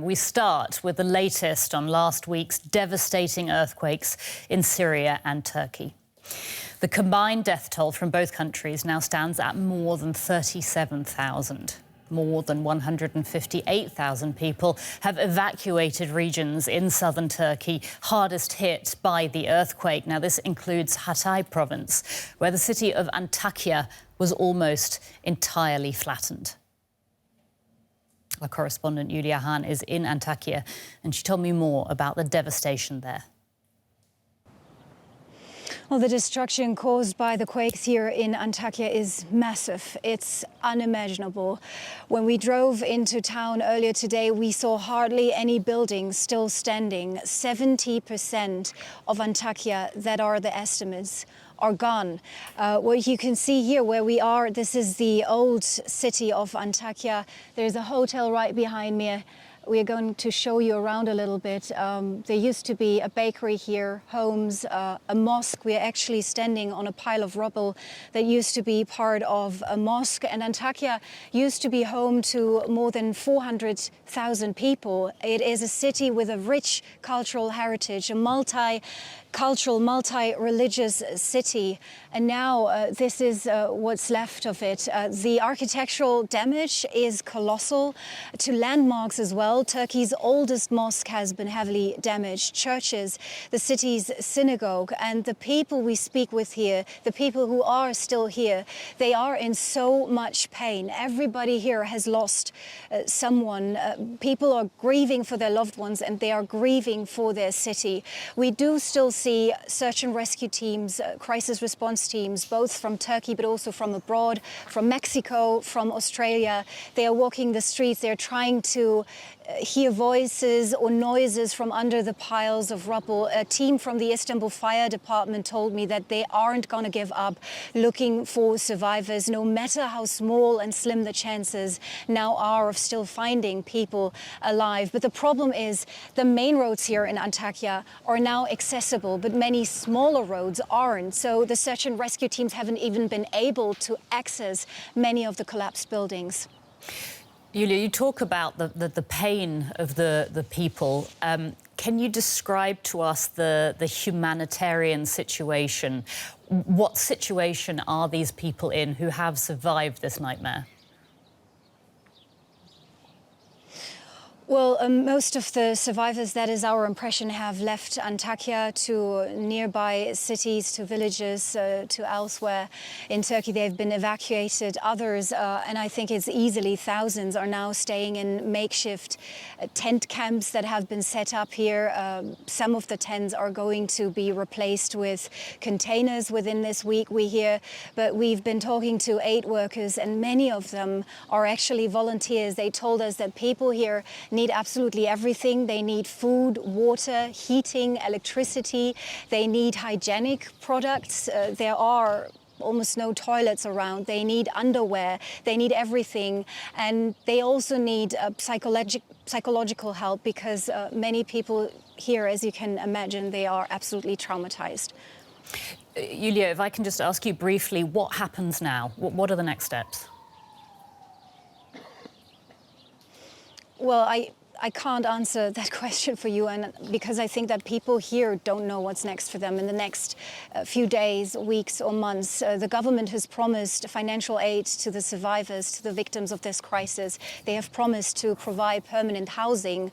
we start with the latest on last week's devastating earthquakes in Syria and Turkey. The combined death toll from both countries now stands at more than 37,000. More than 158,000 people have evacuated regions in southern Turkey hardest hit by the earthquake. Now, this includes Hatay province, where the city of Antakya was almost entirely flattened. Our correspondent Julia Hahn is in Antakya, and she told me more about the devastation there. Well, the destruction caused by the quakes here in Antakya is massive. It's unimaginable. When we drove into town earlier today, we saw hardly any buildings still standing. 70% of Antakya, that are the estimates, are gone. What you can see here where we are, this is the old city of Antakya. There's a hotel right behind me. We are going to show you around a little bit. There used to be a bakery here, homes, a mosque. We are actually standing on a pile of rubble that used to be part of a mosque. And Antakya used to be home to more than 400,000 people. It is a city with a rich cultural heritage, a multi-cultural, multi-religious city. And now this is what's left of it. The architectural damage is colossal to landmarks as well. Turkey's oldest mosque has been heavily damaged, churches, the city's synagogue, and the people we speak with here, the people who are still here, they are in so much pain. Everybody here has lost someone. People are grieving for their loved ones and they are grieving for their city. We do still see search and rescue teams, crisis response teams, both from Turkey but also from abroad, from Mexico, from Australia. They are walking the streets, they're trying to hear voices or noises from under the piles of rubble. A team from the Istanbul Fire Department told me that they aren't going to give up looking for survivors, no matter how small and slim the chances now are of still finding people alive. But the problem is the main roads here in Antakya are now accessible, but many smaller roads aren't. So the search and rescue teams haven't even been able to access many of the collapsed buildings. Julia, you talk about the pain of the people. Can you describe to us the humanitarian situation? What situation are these people in who have survived this nightmare? Well, most of the survivors, that is our impression, have left Antakya to nearby cities, to villages, to elsewhere in Turkey. They've been evacuated. Others, and I think it's easily thousands, are now staying in makeshift tent camps that have been set up here. Some of the tents are going to be replaced with containers within this week, we hear. But we've been talking to aid workers, and many of them are actually volunteers. They told us that people here need absolutely everything. They need food, water, heating, electricity. They need hygienic products. There are almost no toilets around. They need underwear. They need everything. And they also need psychological help because many people here, as you can imagine, they are absolutely traumatized. Julia, if I can just ask you briefly, what happens now? What are the next steps? Well, I can't answer that question for you, and because I think that people here don't know what's next for them in the next few days, weeks or months. The government has promised financial aid to the survivors, to the victims of this crisis. They have promised to provide permanent housing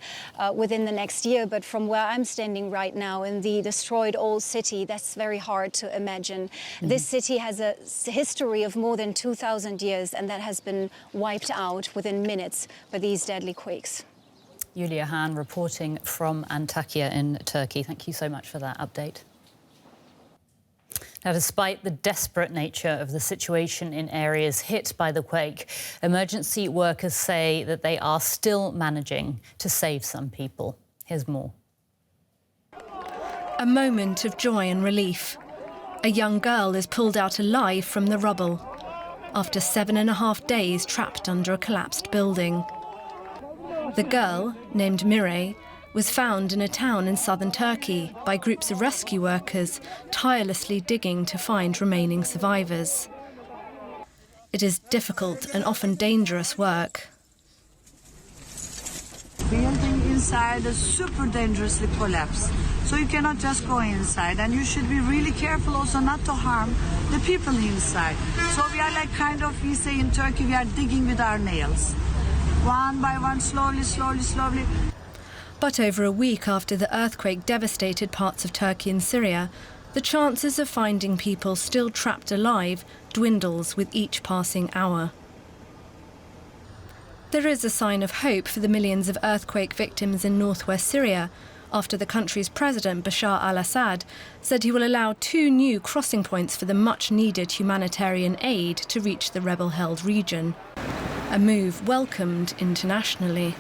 within the next year, but from where I'm standing right now in the destroyed old city, that's very hard to imagine. Mm-hmm. This city has a history of more than 2,000 years, and that has been wiped out within minutes by these deadly quakes. Julia Hahn reporting from Antakya in Turkey. Thank you so much for that update. Now, despite the desperate nature of the situation in areas hit by the quake, emergency workers say that they are still managing to save some people. Here's more. A moment of joy and relief. A young girl is pulled out alive from the rubble after 7.5 days trapped under a collapsed building. The girl, named Miray, was found in a town in southern Turkey by groups of rescue workers tirelessly digging to find remaining survivors. It is difficult and often dangerous work. building inside is super dangerously collapsed. So you cannot just go inside, and you should be really careful also not to harm the people inside. So we are like kind of, we say in Turkey, we are digging with our nails. One by one, slowly, slowly, slowly. But over a week after the earthquake devastated parts of Turkey and Syria, the chances of finding people still trapped alive dwindles with each passing hour. There is a sign of hope for the millions of earthquake victims in Northwest Syria, after the country's President Bashar al-Assad said he will allow 2 new crossing points for the much-needed humanitarian aid to reach the rebel-held region. A move welcomed internationally.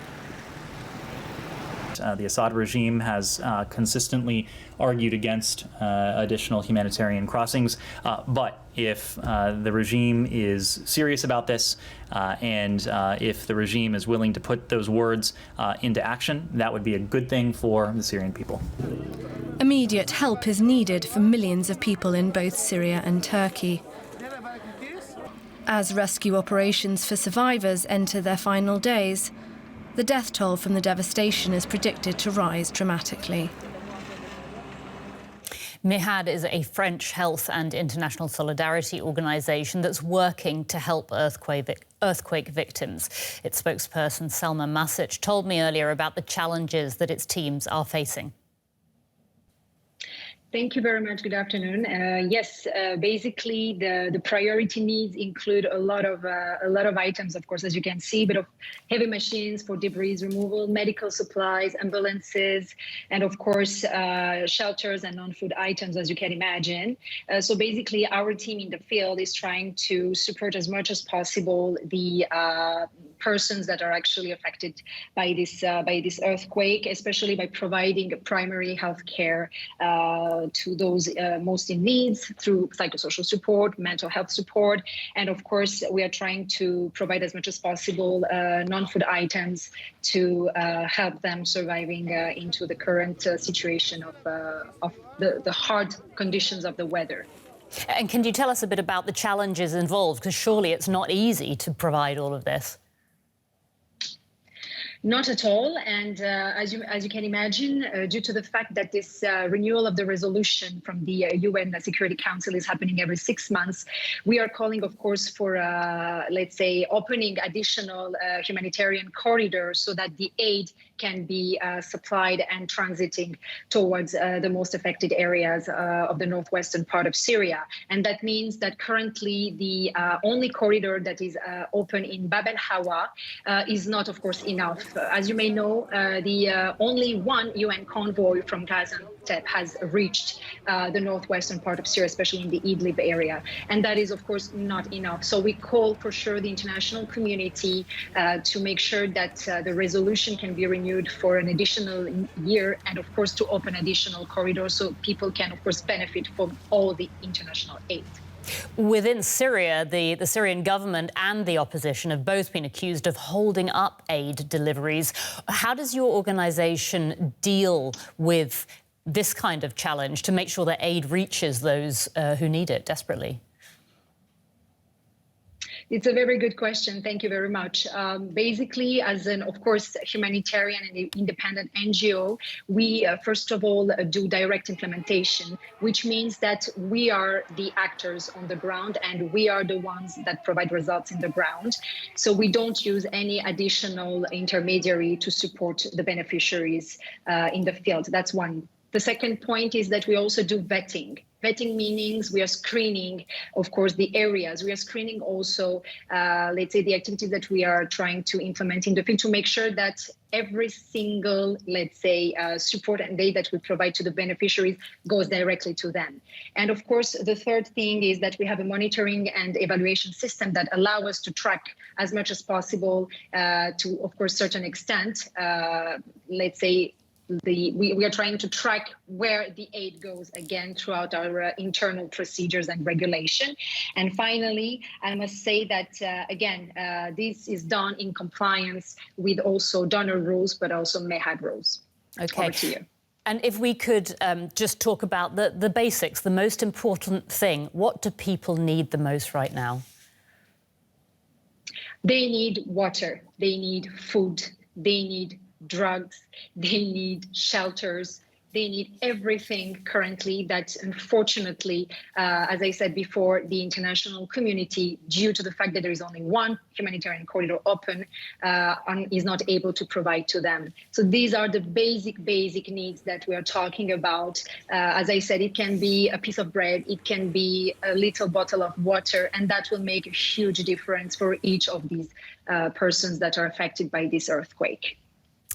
The Assad regime has consistently argued against additional humanitarian crossings, but if the regime is serious about this and if the regime is willing to put those words into action, that would be a good thing for the Syrian people. Immediate help is needed for millions of people in both Syria and Turkey. As rescue operations for survivors enter their final days, the death toll from the devastation is predicted to rise dramatically. MIHAD is a French health and international solidarity organisation that's working to help earthquake victims. Its spokesperson, Selma Masic, told me earlier about the challenges that its teams are facing. Thank you very much. Good afternoon. Yes, basically the priority needs include a lot of items, of course, as you can see, but of heavy machines for debris removal, medical supplies, ambulances, and of course shelters and non-food items, as you can imagine. So basically, our team in the field is trying to support as much as possible the persons that are actually affected by this earthquake, especially by providing primary health care to those most in need through psychosocial support, mental health support, and of course we are trying to provide as much as possible non-food items to help them surviving into the current situation of the hard conditions of the weather. And can you tell us a bit about the challenges involved? Because surely it's not easy to provide all of this. Not at all. And as you can imagine, due to the fact that this renewal of the resolution from the UN Security Council is happening every 6 months, we are calling, of course, for, let's say, opening additional humanitarian corridors so that the aid can be supplied and transiting towards the most affected areas of the northwestern part of Syria. And that means that currently the only corridor that is open in Bab el-Hawa is not, of course, enough. As you may know, the only one UN convoy from Gaziantep has reached the northwestern part of Syria, especially in the Idlib area. And that is, of course, not enough. So we call for sure the international community to make sure that the resolution can be renewed for an additional year, and of course to open additional corridors so people can, of course, benefit from all the international aid. Within Syria, the Syrian government and the opposition have both been accused of holding up aid deliveries. How does your organisation deal with this kind of challenge to make sure that aid reaches those who need it desperately? It's a very good question. Thank you very much. Basically, as an, of course, humanitarian and independent NGO, we first of all do direct implementation, which means that we are the actors on the ground and we are the ones that provide results in the ground. So we don't use any additional intermediary to support the beneficiaries in the field. That's one. The second point is that we also do vetting. Vetting meanings we are screening, of course, the areas. We are screening also, let's say, the activities that we are trying to implement in the field to make sure that every single, let's say, support and aid that we provide to the beneficiaries goes directly to them. And of course, the third thing is that we have a monitoring and evaluation system that allow us to track as much as possible to, of course, certain extent, let's say, we are trying to track where the aid goes again throughout our internal procedures and regulation. And finally, I must say that, again, this is done in compliance with also donor rules, but also MIHAD rules. Okay. Over to you. And if we could just talk about the basics, the most important thing, what do people need the most right now? They need water, they need food, they need drugs, they need shelters, they need everything currently that, unfortunately, as I said before, the international community, due to the fact that there is only one humanitarian corridor open, is not able to provide to them. So these are the basic needs that we are talking about. As I said, it can be a piece of bread, it can be a little bottle of water, and that will make a huge difference for each of these persons that are affected by this earthquake.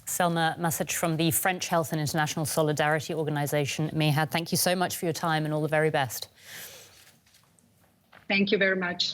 Selma Message from the French Health and International Solidarity Organisation. Mehad, thank you so much for your time and all the very best. Thank you very much.